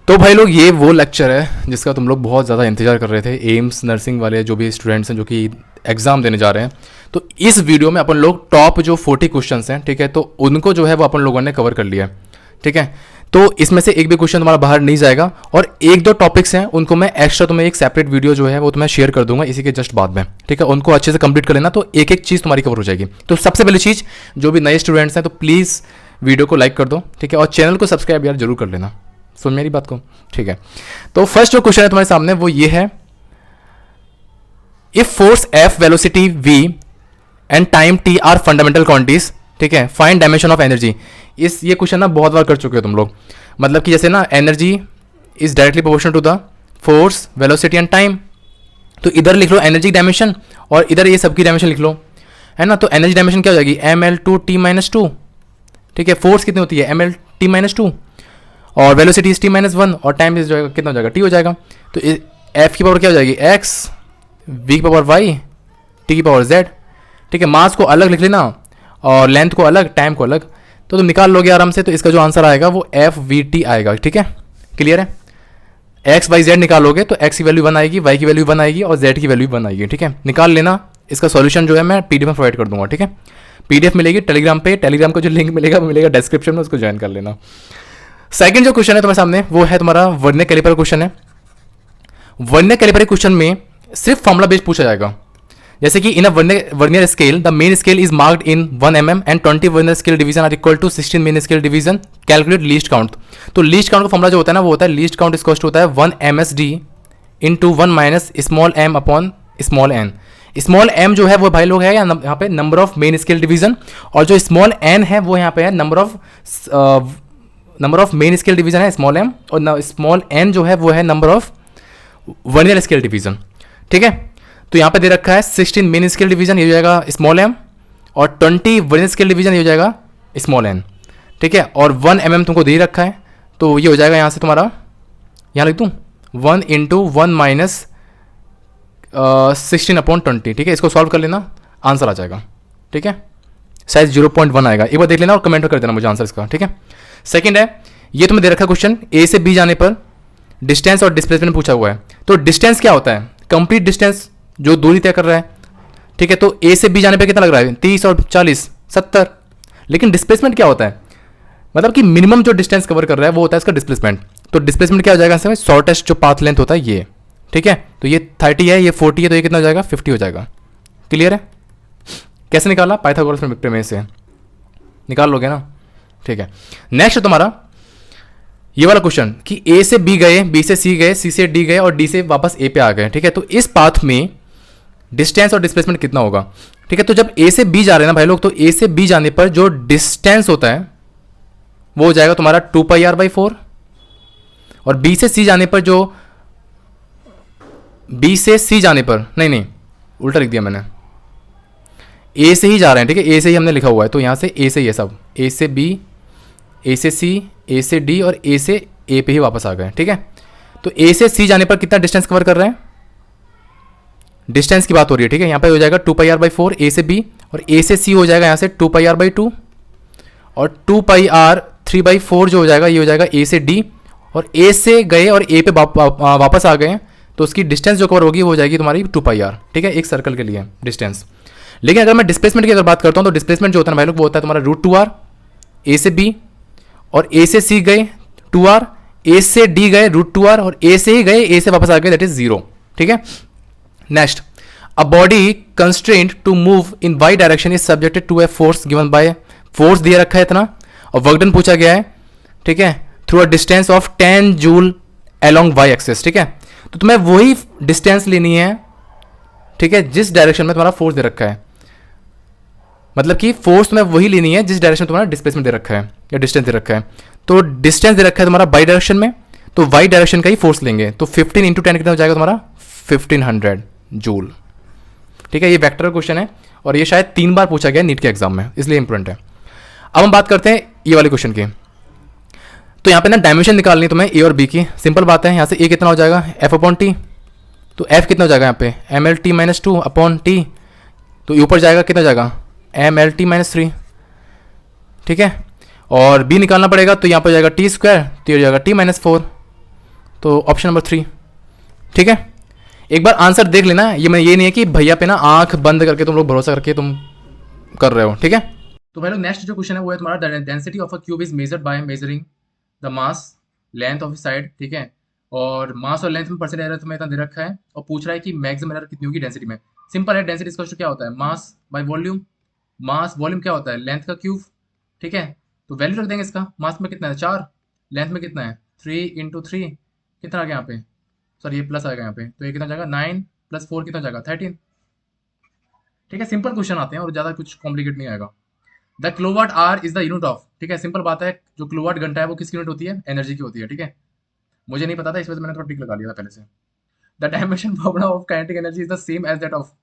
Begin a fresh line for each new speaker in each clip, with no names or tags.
तो भाई लोग, ये वो लेक्चर है जिसका तुम लोग बहुत ज़्यादा इंतजार कर रहे थे। एम्स नर्सिंग वाले जो भी स्टूडेंट्स हैं जो कि एग्ज़ाम देने जा रहे हैं, तो इस वीडियो में अपन लोग टॉप जो 40 क्वेश्चंस हैं, ठीक है, तो उनको जो है वो अपन लोगों ने कवर कर लिया है। ठीक है, तो इसमें से एक भी क्वेश्चन तुम्हारा बाहर नहीं जाएगा, और एक दो टॉपिक्स हैं उनको मैं एक्स्ट्रा तुम्हें एक सेपरेट वीडियो जो है वो तुम्हें शेयर कर दूंगा इसी के जस्ट बाद में। ठीक है, उनको अच्छे से कंप्लीट कर लेना, तो एक एक चीज़ तुम्हारी कवर हो जाएगी। तो सबसे पहली चीज़, जो भी नए स्टूडेंट्स हैं तो प्लीज़ वीडियो को लाइक कर दो, ठीक है, और चैनल को सब्सक्राइब यार जरूर कर लेना। सुन मेरी बात को, ठीक है। तो फर्स्ट जो क्वेश्चन है तुम्हारे सामने वो ये है, if force F, velocity V and time T are fundamental quantities, ठीक है, फाइंड डायमेंशन ऑफ एनर्जी। ये क्वेश्चन ना बहुत बार कर चुके हो तुम लोग। मतलब कि जैसे ना, energy is directly proportional to the force, velocity and time. तो इधर लिख लो एनर्जी डायमेंशन, और इधर ये सबकी डायमेंशन लिख लो, है ना। तो एनर्जी डायमेंशन क्या हो जाएगी, M L two T minus two, ठीक है। फोर्स कितनी होती है, M L T minus two, और velocity is T minus one, और टाइम इज कितना हो जाएगा, टी हो जाएगा। तो एफ की पावर क्या हो जाएगी, एक्स, वी की पावर वाई, टी की पावर जेड, ठीक है। मास को अलग लिख लेना और लेंथ को अलग, टाइम को अलग, तो तुम निकाल लोगे आराम से। तो इसका जो आंसर आएगा वो एफ वी टी आएगा, ठीक है, क्लियर है। एक्स वाई जेड निकालोगे तो एक्स की वैल्यू 1 आएगी, वाई की वैल्यू 1 आएगी, और जेड की वैल्यू 1 आएगी, ठीक है। निकाल लेना। इसका सॉल्यूशन जो है मैं पीडीएफ में प्रोवाइड कर दूंगा, ठीक है। पीडीएफ मिलेगी टेलीग्राम पे, टेलीग्राम का जो लिंक मिलेगा वो मिलेगा डिस्क्रिप्शन में, उसको ज्वाइन कर लेना। सेकंड जो क्वेश्चन है तुम्हारे सामने वो है तुम्हारा वर्नियर कैलिपर क्वेश्चन है। वर्नियर कैलिपर क्वेश्चन में सिर्फ फॉर्मुला बेस्ड पूछा जाएगा। जैसे कि in a vernier scale the main scale is marked in 1 mm and 20 vernier scale division are equal to 16 main scale division, calculate least count. तो least count का formula जो होता है ना वो होता है, लीस्ट काउंट इसको होता है 1 MSD into 1 minus small m upon small n। Small m जो है वो भाई लोग है यहाँ पे number of main scale division, और जो स्मॉल n है वो यहाँ पे है number of main scale division है स्मॉल m, और स्मॉल n जो है वो है number of vernier scale division, ठीक है। तो यहाँ पे दे रखा है 16 मेन स्केल डिवीजन, ये हो जाएगा स्मॉल m, और 20 वर्नियर स्केल डिवीजन, ये हो जाएगा स्मॉल n, ठीक है। और 1 mm तुमको दे रखा है, तो ये हो जाएगा यहाँ से तुम्हारा, यहाँ लिख दूँ 1 इंटू 1 माइनस 16 अपॉन 20, ठीक है। इसको सॉल्व कर लेना, आंसर आ जाएगा, ठीक है। साइज 0.1 आएगा, एक बार देख लेना और कमेंट कर देना मुझे आंसर इसका, ठीक है। सेकंड है, ये तुम्हें दे रखा क्वेश्चन, ए से बी जाने पर डिस्टेंस और डिस्प्लेसमेंट पूछा हुआ है। तो डिस्टेंस क्या होता है, कंप्लीट डिस्टेंस जो दूरी तय कर रहा है, ठीक है। तो ए से बी जाने पर कितना लग रहा है, 30 और 40 70। लेकिन डिस्प्लेसमेंट क्या होता है, मतलब कि मिनिमम जो डिस्टेंस कवर कर रहा है वो होता है इसका डिस्प्लेसमेंट। तो डिस्प्लेसमेंट क्या हो जाएगा, शॉर्टेस्ट जो पाथ लेंथ होता है ये, ठीक है। तो ये 30 है, ये 40 है, तो ये कितना हो जाएगा, 50 हो जाएगा। क्लियर है। कैसे निकाला, पाइथागोरस प्रमेय से निकाल लोगे ना, ठीक है। नेक्स्ट तुम्हारा ये वाला क्वेश्चन कि ए से बी गए, बी से सी गए, सी से डी गए, और डी से वापस ए पे आ गए, ठीक है। तो इस पाथ में डिस्टेंस और डिस्प्लेसमेंट कितना होगा, ठीक है। तो जब ए से बी जा रहे हैं ना भाई लोग, तो ए से बी जाने पर जो डिस्टेंस होता है वो हो जाएगा तुम्हारा 2πr/4, और बी से सी जाने पर जो बी से सी जाने पर, नहीं उल्टा लिख दिया मैंने, ए से ही जा रहे हैं, ठीक है, ए से ही हमने लिखा हुआ है, तो यहां से ए से ही है सब, ए से बी, ए से सी, ए से डी, और ए से ए पे ही वापस आ गए, ठीक है। तो ए से सी जाने पर कितना डिस्टेंस कवर कर रहे हैं, डिस्टेंस की बात हो रही है, ठीक है। यहां पे हो जाएगा 2πr/4 ए से बी, और ए से सी हो जाएगा यहां से 2πr/2, और 2πr/3/4 जो हो जाएगा ये हो जाएगा ए से डी, और ए से गए और ए पे वापस आ गए, तो उसकी डिस्टेंस जो कवर होगी वो हो जाएगी तुम्हारी 2πr, ठीक है, एक सर्कल के लिए डिस्टेंस। लेकिन अगर मैं डिस्प्लेसमेंट की अगर बात करता हूं तो डिस्प्लेसमेंट जो होता है भाई लोग वो होता है तुम्हारा √2r, ए से बी, और ए से सी गए 2r, ए से डी गए √2r, और ए से ही गए ए से वापस आ गए, दैट इज 0, ठीक है। Next, a body constrained to move in Y direction is subjected to a force given by, force दिया रखा है इतना, और वर्क डन पूछा गया है, ठीक है, through a distance of 10 joule along Y axis, ठीक है। तो तुम्हें वही डिस्टेंस लेनी है, ठीक है, जिस डायरेक्शन में तुम्हारा फोर्स दे रखा है। मतलब कि फोर्स तुम्हें वही लेनी है जिस डायरेक्शन में तुम्हारा डिस्प्लेसमेंट दे रखा है या डिस्टेंस दे रखा है। तो डिस्टेंस दे रखा है तुम्हारा वाई डायरेक्शन में, तो वाई डायरेक्शन का ही फोर्स लेंगे। तो 15 इंटू 10 कितना हो जाएगा तुम्हारा 1500 जूल, ठीक है। ये वेक्टर क्वेश्चन है, और ये शायद 3 बार पूछा गया नीट के एग्जाम में, इसलिए इंपॉर्टेंट है। अब हम बात करते हैं ये वाले क्वेश्चन की। तो यहाँ पे ना डायमेंशन निकालनी है तुम्हें ए और बी की, सिंपल बात है। यहाँ से ए कितना हो जाएगा, f/t, तो f कितना हो जाएगा यहाँ पे mlt-2/t, तो ऊपर जाएगा कितना हो जाएगा mlt-3, ठीक है। और b निकालना पड़ेगा, तो यहाँ पर जाएगा t², तो ये हो जाएगा t-4, तो ऑप्शन नंबर 3, ठीक है। एक बार आंसर देख लेना, ये नहीं है कि भैया पे ना आंख बंद करके तुम लोग भरोसा करके तुम कर रहे हो, ठीक है। तो भाई लोग नेक्स्ट जो क्वेश्चन है वो है तुम्हारा density of a cube is measured by measuring the mass length of side, ठीक है। और मास और लेंथ में परसेंट एरर तुम्हें इतना दे रखा है और पूछ रहा है कि मैक्सिमम एरर कितनी होगी डेंसिटी में। सिंपल है, डेंसिटी इसका क्या होता है, mass by volume. Mass volume क्या होता है, लेंथ का क्यूब, ठीक है। तो वैल्यू रख देंगे इसका, मास में कितना है 4, लेंथ में कितना है 3 × 3, कितना आ गया यहाँ पे, सॉरी ये प्लस आएगा यहाँ पे, तो ये कितना जाएगा 9 + 4 कितना जाएगा 13, ठीक है। सिंपल क्वेश्चन आते हैं और ज़्यादा कुछ कॉम्प्लिकेट नहीं आएगा। The kilowatt hour is the unit of, ठीक है। सिंपल बात है, जो किलोवाट घंटा है वो किसकी यूनिट होती है, एनर्जी की होती है, ठीक है। मुझे नहीं पता था, इस वजह से मैंने थोड़ा टिक लगा लिया था पहले से। The dimension formula of kinetic energy is the same as that of,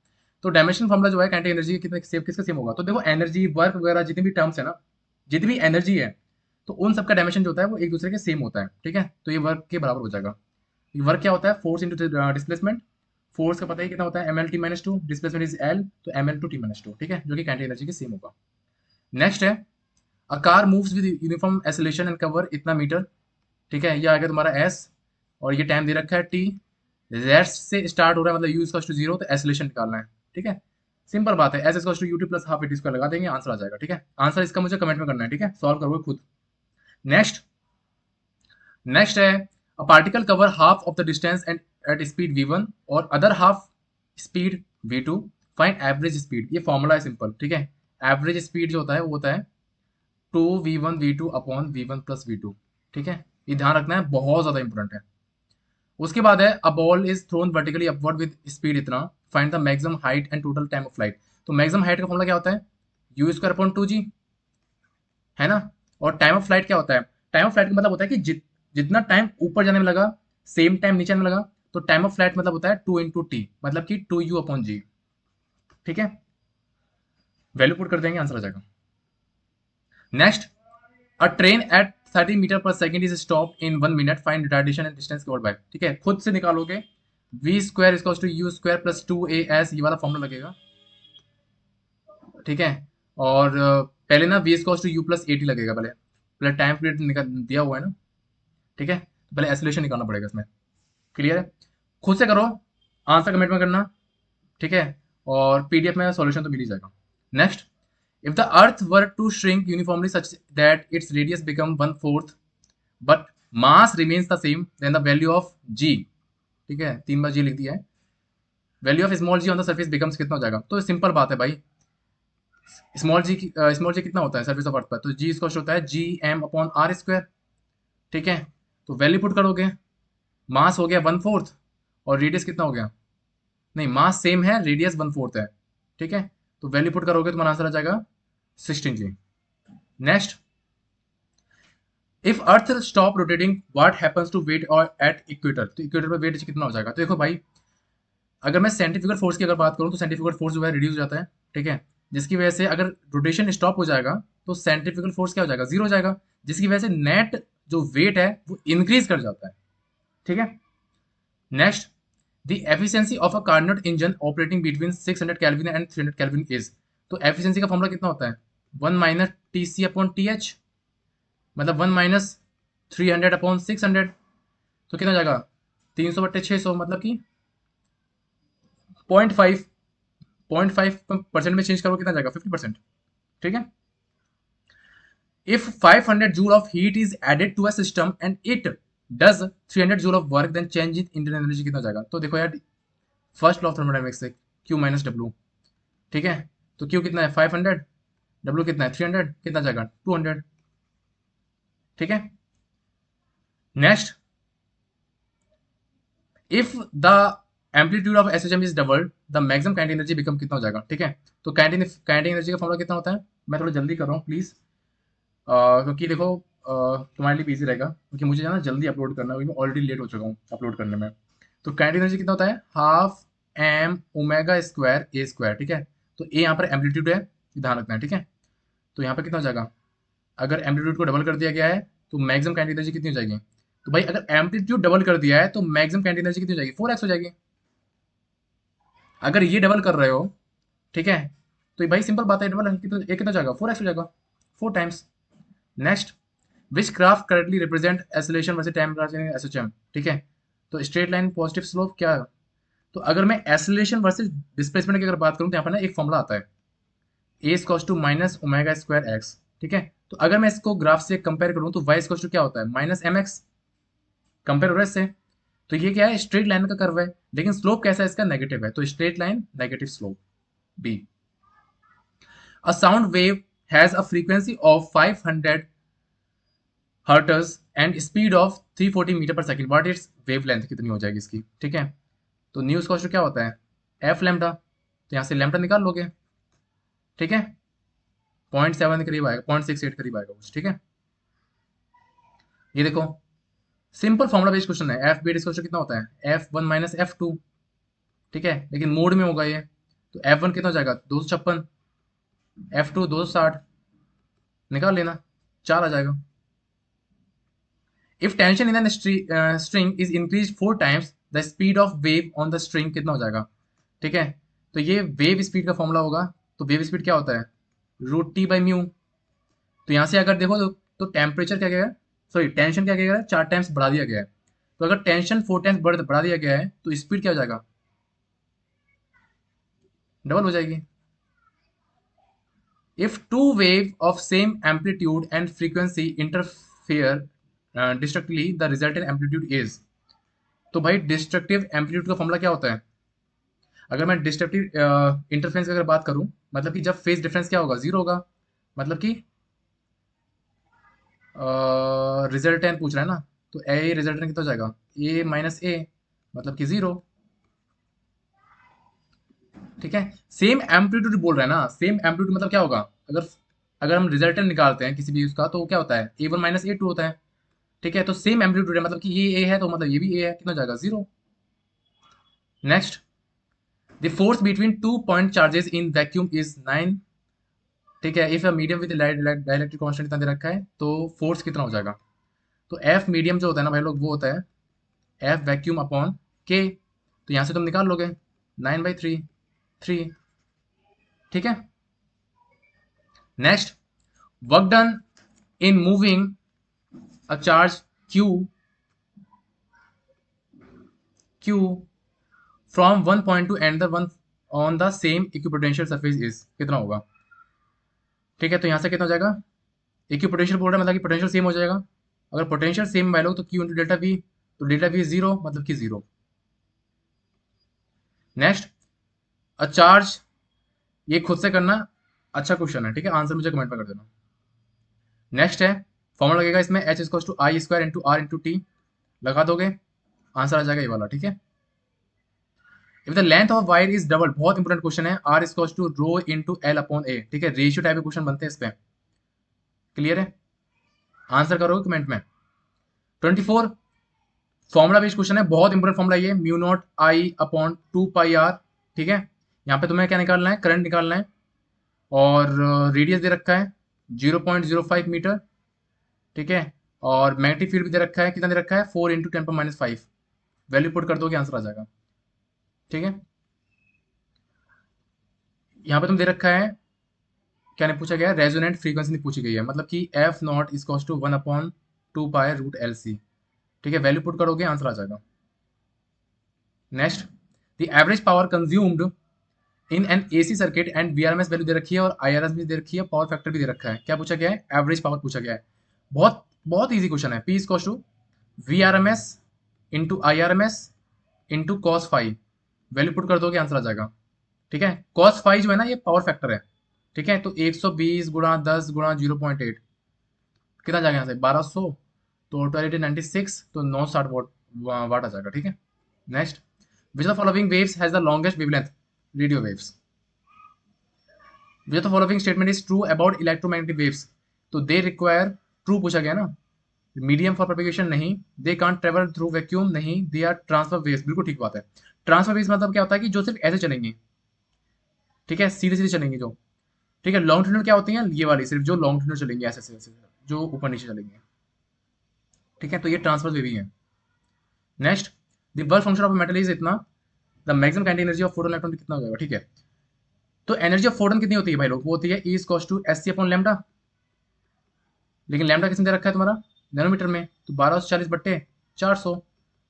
तो डायमेंशन फॉर्मूला जो है काइनेटिक एनर्जी कितने सेम किसका सेम होगा। तो देखो एनर्जी वर्क वगैरह जितनी भी टर्म्स है ना, जितनी भी एनर्जी है, तो उन सबका डायमेंशन जो होता है वो एक दूसरे के सेम होता है, ठीक है। तो ये वर्क के बराबर हो जाएगा। वर्क क्या होता है, फोर्स इंटू डिस्प्लेसमेंट। फोर्स का पता ही कितना होता है, ml/t-2, डिस्प्लेसमेंट इज l, तो ml/t-2, ठीक है, जो कि काइनेटिक एनर्जी के सेम होगा। नेक्स्ट है a car moves with uniform acceleration and cover इतना मीटर, ठीक है। ये आ गया तुम्हारा s और ये टाइम दे रखा है t, z से स्टार्ट हो रहा है मतलब u = 0, तो एक्सेलरेशन निकालना है, ठीक है। सिंपल बात है, s = ut + ½ at² लगा देंगे, आंसर आ जाएगा, ठीक है। आंसर इसका मुझे कमेंट में करना है, ठीक है, सॉल्व करोगे खुद। नेक्स्ट है a particle cover half of the distance and at speed v1 और other half speed v2, find average speed. ये फॉर्मूला है सिंपल, ठीक है। एवरेज स्पीड जो होता है वो होता है 2v1v2/v1 + v2, ठीक है। ये ध्यान रखना है, बहुत ज्यादा इंपॉर्टेंट है। उसके बाद है a ball is thrown vertically upward with speed इतना, find the maximum height and total time of flight. तो मैक्सिमम हाइट का फॉर्मूला क्या होता है, u²/2g, है ना। और टाइम ऑफ फ्लाइट क्या होता है, टाइम ऑफ फ्लाइट का मतलब होता है कि जितना टाइम ऊपर जाने में लगा सेम टाइम नीचे आने में लगा, तो टाइम ऑफ फ्लाइट मतलब होता है 2 × t, मतलब कि 2u/g, ठीक है। वैल्यू पुट कर देंगे, आंसर आ जाएगा। Next a train at 30 metre पर second is stop in 1 minute, find retardation and distance covered by, ठीक है। खुद से निकालोगे, v² = u² + 2as, ये वाला फॉर्मूला लगेगा, ठीक है। और पहले ना v = u + at लगेगा, पहले पहले टाइम पीरियड दिया हुआ है ना, ठीक है। पहले एक्सेलरेशन निकालना पड़ेगा इसमें, क्लियर है। खुद से करो, आंसर कमेंट में करना, ठीक है। और पीडीएफ में सॉल्यूशन तो मिल ही जाएगा। Next if the earth were to shrink uniformly such that its radius become 1/4 but mass remains the same then the value of g, ठीक है, 3 बार जी लिख दिया है। Value of small g on the surface becomes कितना हो जाएगा, तो सिंपल बात है भाई, स्मॉल जी कितना होता है सरफेस ऑफ अर्थ पर, तो जी इसका होता है Gm/r², ठीक है। तो वैल्यू पुट करोगे, मास हो गया 1/4 और रेडियस कितना हो गया, नहीं मास सेम है, रेडियस 1/4 है, ठीक है। तो वैल्यू पुट करोगे तुम्हारा आंसर आ जाएगा 16g। Next if earth stop rotating what happens to weight और एट इक्वेटर, तो इक्वेटर पर वेट कितना हो जाएगा। तो देखो भाई, अगर मैं सेंट्रीफ्यूगल फोर्स की अगर बात करूं तो सेंट्रीफ्यूगल फोर्स जो है रिड्यूस हो जाता है, ठीक है। जिसकी वजह से अगर रोटेशन स्टॉप हो जाएगा तो सेंट्रीफ्यूगल फोर्स क्या हो जाएगा, 0 हो जाएगा, जिसकी वजह से नेट जो वेट है वो इंक्रीज कर जाता है, ठीक है। Next the efficiency of a Carnot engine operating between 600 kelvin and 300 kelvin is, तो एफिशिएंसी का फॉर्मूला कितना होता है 1 - TC/TH, मतलब 1 - 300/600, तो कितना हो जाएगा 300/600, मतलब कि 0.5 में चेंज करो कितना जाएगा 50%, ठीक है। If 500 joule of heat is added to a system and it does 300 joule of work then change in internal energy कितना जाएगा। तो देखो यार, फर्स्ट लॉ ऑफ थर्मोडायनेमिक्स से Q - W, ठीक है। तो Q कितना है 500, W कितना है 300, कितना जाएगा 200, ठीक है। Next if the amplitude of SHM is doubled the maximum kinetic energy become कितना हो जाएगा, ठीक है। तो काइनेटिक एनर्जी का फॉर्मूला कितना होता है, मैं थोड़ा जल्दी कर रहा हूँ प्लीज, क्योंकि देखो तुम्हारे लिए इजी रहेगा, क्योंकि मुझे ना जल्दी अपलोड करना है, मैं ऑलरेडी लेट हो चुका हूँ अपलोड करने में। तो काइनेटिक एनर्जी कितना होता है ½ m⍵² ठीक है। तो ए यहाँ पर एम्पलीट्यूड है, ध्यान रखना है, ठीक है। तो यहाँ पर कितना हो जाएगा, अगर एम्पलीट्यूड को डबल कर दिया गया है तो मैक्सिमम काइनेटिक एनर्जी कितनी हो जाएगी, तो भाई अगर एम्पलीट्यूड डबल कर दिया है तो मैक्सिमम काइनेटिक एनर्जी कितनी हो जाएगी 4x हो जाएगी। अगर ये डबल कर रहे हो, ठीक है, तो ये भाई सिंपल बात है, डबल है, कितना एक कितना जाएगा 4x हो जाएगा, 4 times. Next which graph correctly represent acceleration versus time graph in SHM, ठीक है। तो स्ट्रेट लाइन पॉजिटिव स्लोप क्या है? तो अगर मैं एसिलेशन वर्सेस डिस्प्लेसमेंट की अगर बात करूं तो यहाँ पर ना एक फॉर्मूला आता है, A equals to minus omega square x, ठीक है। तो अगर मैं इसको ग्राफ से कंपेयर करूं तो वाई इक्वल्स टू क्या होता है, माइनस एम एक्स, कंपेयर हो रहा है इससे। तो ये क्या है, स्ट्रेट लाइन का कर्व है, लेकिन स्लोप कैसा है इसका, नेगेटिव है, तो straight line negative slope, B. A sound wave has a frequency of 500 hertz and speed of 340 metre per second, what its wavelength कितनी हो जाएगी इसकी, ठीक है। तो न्यूज कॉस्ट क्या होता है, एफ लैम्डा, तो यहाँ से लैम्डा निकाल लोगे, ठीक है। 0.7 के करीब आएगा, 0.68 करीब आएगा कुछ, ठीक है। ये देखो सिंपल फॉर्मुला बेस्ड क्वेश्चन है, एफ बी डिस्कशन कितना होता है, F one minus F two, ठीक है, लेकिन मोड में होगा ये। तो एफ वन कितना हो जाएगा, 256, एफ टू 260, निकाल लेना, 4 आ जाएगा। If tension in an string is increase 4 times the speed of wave on the string, कितना हो जाएगा, ठीक है। तो ये वेव स्पीड का फॉर्मूला होगा, तो वेव स्पीड क्या होता है, रूट टी बाई म्यू। तो यहाँ से अगर देखो तो टेम्परेचर क्या गया है, सॉरी टेंशन क्या गया है, 4 टाइम्स बढ़ा दिया गया है। तो अगर टेंशन 4 टाइम्स बढ़ा दिया गया है तो स्पीड क्या हो जाएगा, डबल हो जाएगी। If two wave of same amplitude and frequency interfere destructively the resultant amplitude is, तो भाई डिस्ट्रक्टिव एम्पलीट्यूड का फॉर्मूला क्या होता है, अगर मैं डिस्ट्रक्टिव इंटरफेरेंस की अगर बात करूं, मतलब कि जब फेज डिफरेंस क्या होगा, जीरो होगा, मतलब कि रिजल्टेंट पूछ रहा है ना, तो ए रिजल्टेंट कितना हो जाएगा, ए माइनस ए, मतलब कि जीरो, ठीक है। सेम एम्पलीट्यूड बोल रहा है ना, सेम एम्पलीट्यूड मतलब क्या होगा, अगर अगर हम रिजल्टेंट निकालते हैं किसी भी उसका तो क्या होता है, ए वन माइनस ए टू होता है, ठीक है। तो सेम एम्पलीट्यूड है, मतलब कि ये ए है तो मतलब ये भी ए है, कितना हो जाएगा, zero. Next, the force between two point charges in vacuum is 9, ठीक है। If a medium with dielectric constant इतना दे रखा है तो फोर्स कितना हो जाएगा, तो एफ मीडियम जो होता है ना भाई लोग, वो होता है एफ वैक्यूम अपॉन के, तो यहाँ से तुम निकाल लोगे 9/3, 3, ठीक है। Next, work done in moving a charge q q from one point to another one on the same equipotential surface is, कितना होगा, ठीक है। तो यहाँ से कितना हो जाएगा, इक्विपोटेंशियल बोल रहा है मतलब कि पोटेंशियल सेम हो जाएगा, अगर पोटेंशियल सेम भाई लोग तो क्यू इंटू डेल्टा वी, तो डेल्टा वी जीरो, मतलब कि जीरो। नेक्स्ट, अ चार्ज, ये खुद से करना, अच्छा क्वेश्चन है, ठीक है, आंसर मुझे कमेंट में कर देना। नेक्स्ट है, फॉर्मूला लगेगा इसमें H equals to I square into R into T, लगा दोगे आंसर आ जाएगा ये वाला, ठीक है। If the length of wire is double, बहुत इंपॉर्टेंट क्वेश्चन है, R equals to rho into L upon A, ठीक है, रेशियो टाइप के क्वेश्चन बनते हैं इस पे, क्लियर है, आंसर करोगे कमेंट में। 24 फॉर्मुला बेस्ड क्वेश्चन है, बहुत इंपॉर्टेंट फॉर्मुला ये, mu naught I upon 2 pi r, ठीक है। यहाँ पे तुम्हें क्या निकालना है, करंट निकालना है, और रेडियस दे रखा है 0.05 मीटर, ठीक है। और मैग्नेटिक फील्ड भी दे रखा है, कितना दे रखा है, 4 × 10⁻⁵, वैल्यू पुट कर दोगे आंसर आ जाएगा, ठीक है। यहाँ पे तुम दे रखा है, क्या नहीं पूछा गया, रेजोनेंट फ्रीक्वेंसी नहीं पूछी गई है, मतलब कि F naught is equals to 1/2π√LC, ठीक है, वैल्यू पुट करोगे आंसर आ जाएगा। Next, the average power consumed in an AC circuit and VRMS value दे रखी है और आईआरएस भी दे रखी है, पावर फैक्टर भी दे रखा है, क्या पूछा गया है, एवरेज पावर पूछा गया है। बहुत बहुत ईजी क्वेश्चन है, P is equals to VRMS into IRMS into cos five, value put कर दोगे आंसर आ जाएगा, ठीक है। कॉस फाइव जो है ना ये पावर फैक्टर है, ठीक है। तो 120 गुणा 10 गुणा 0.8, कितना जाएगा यहाँ से, 1200, तो टोटलिटी 96, तो 960 वाट आ जाएगा, ठीक है। Next, which the following waves has the longest wavelength, radio waves. Which the following statement is true about electromagnetic waves, तो दे रिक्वायर, ट्रू पूछा गया ना, मीडियम फॉर प्रोपेगेशन नहीं, they can't travel through vacuum नहीं, they are transfer waves, बिल्कुल ठीक बात है। ट्रांसफर वेव्स मतलब क्या होता है कि जो सिर्फ ऐसे चलेंगी, ठीक है, सीधे सीधे चलेंगी जो, ठीक है। लॉन्गिट्यूडनल क्या होती है, ये वाली सिर्फ जो लॉन्गिट्यूडनल चलेंगी, ऐसे ऐसे जो ऊपर नीचे चलेंगे, ठीक है। तो ये ट्रांसफर वेव ही है। Next, the work function of metal is इतना, the maximum kinetic energy of photon electron कितना हो जाएगा, ठीक है। तो एनर्जी ऑफ फोटोन कितनी होती है भाई लोग, वो होती है E is equals to SC upon lambda, लेकिन लैम्डा किसने दे रखा है तुम्हारा नैनोमीटर में, तो 1240/400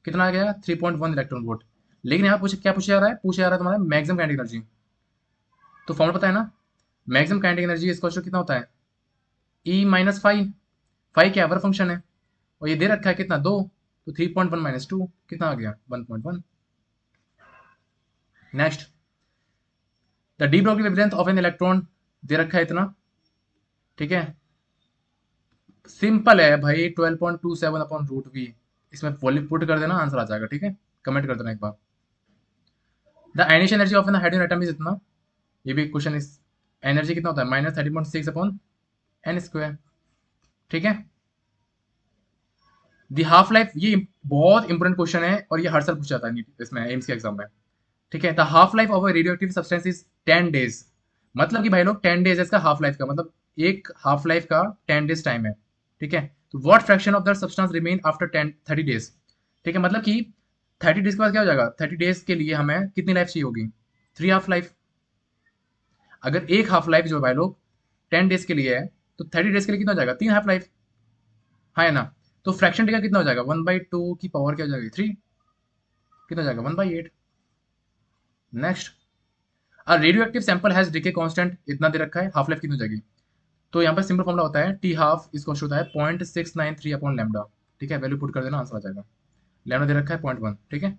कितना आ गया 3.1 इलेक्ट्रॉन वोल्ट। लेकिन यहाँ पूछे क्या पूछा जा रहा है, पूछा जा रहा है तुम्हारा मैक्सिमम काइनेटिक एनर्जी। तो फॉर्मूला पता है ना, मैक्सिमम काइनेटिक एनर्जी इसका कितना होता है ई माइनस फाइव। फाइव क्या वर्क फंक्शन है, और ये दे रखा है कितना 2, तो 3.1 माइनस 2 कितना आ गया 1.1। Next, the de Broglie wavelength of an electron दे रखा है इतना, ठीक है। सिंपल है भाई 12.27/√v, इसमें वॉल्यूम पुट कर देना आंसर आ जाएगा, ठीक है। कमेंट कर देना एक बार। The ionisation energy of an hydrogen atom is इतना, ये भी क्वेश्चन इस एनर्जी कितना होता है -30.6/n², ठीक है। दी हाफ लाइफ, ये बहुत इंपॉर्टेंट क्वेश्चन है और ये हर साल पूछा जाता है इसमें एम्स के एग्जाम में, ठीक है। The half life of a radio active substance is 10 days, मतलब कि भाई लोग 10 डेज है इसका हाफ लाइफ का, मतलब एक हाफ लाइफ का 10 डेज टाइम है, ठीक है। तो what fraction of that substance remain after 30 days, ठीक है। मतलब कि 30 डेज के बाद क्या हो जाएगा, 30 डेज के लिए हमें कितनी लाइफ चाहिए होगी 3 हाफ लाइफ। अगर एक हाफ लाइफ जो है भाई लोग 10 डेज के लिए है, तो 30 डेज के लिए कितना हो जाएगा 3 हाफ लाइफ, हाँ है ना। तो फ्रैक्शन का कितना हो जाएगा 1/2 की पावर क्या हो जाएगी 3, कितना हो जाएगा 1/8। Next, a radio active sample has decay constant इतना दे रखा है, हाफ लाइफ कितनी हो जाएगी। तो यहाँ पर सिंपल फॉर्मूला होता है टी हाफ इसको होता है 0.693/λ, ठीक है। वैल्यू पुट कर देना आंसर आ जाएगा। लैम्डा दे रखा है 0.1, ठीक है।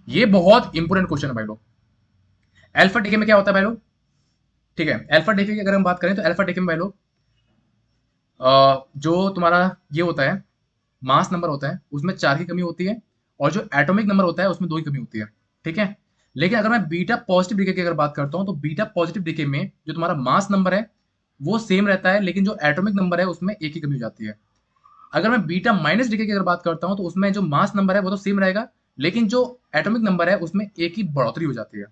ये बहुत इंपोर्टेंट क्वेश्चन है भाई लोग। अल्फा डीके में क्या होता है भाई लोग, ठीक है। अल्फा डीके की अगर हम बात करें तो अल्फा डीके में भाई लोग जो तुम्हारा ये होता है मास नंबर होता है उसमें 4 की कमी होती है, और जो एटॉमिक नंबर होता है उसमें 2 की कमी होती है, ठीक है। लेकिन अगर मैं बीटा पॉजिटिव डीके की अगर बात करता हूँ, तो बीटा पॉजिटिव डीके में जो तुम्हारा मास नंबर है वो सेम रहता है, लेकिन जो एटॉमिक नंबर है उसमें 1 की कमी हो जाती है। अगर मैं बीटा माइनस डीके की अगर बात करता हूँ, तो उसमें जो मास नंबर है वो तो सेम रहेगा, लेकिन जो एटॉमिक नंबर है उसमें 1 की बढ़ोतरी हो जाती है,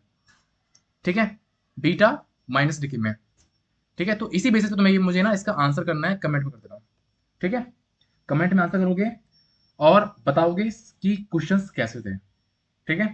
ठीक है, बीटा माइनस डीके में, ठीक है। तो इसी बेसिस पे तुम्हें ये मुझे ना इसका आंसर करना है, कमेंट में कर देना, ठीक है। कमेंट में आंसर करोगे और बताओगे कि क्वेश्चंस कैसे थे, ठीक है।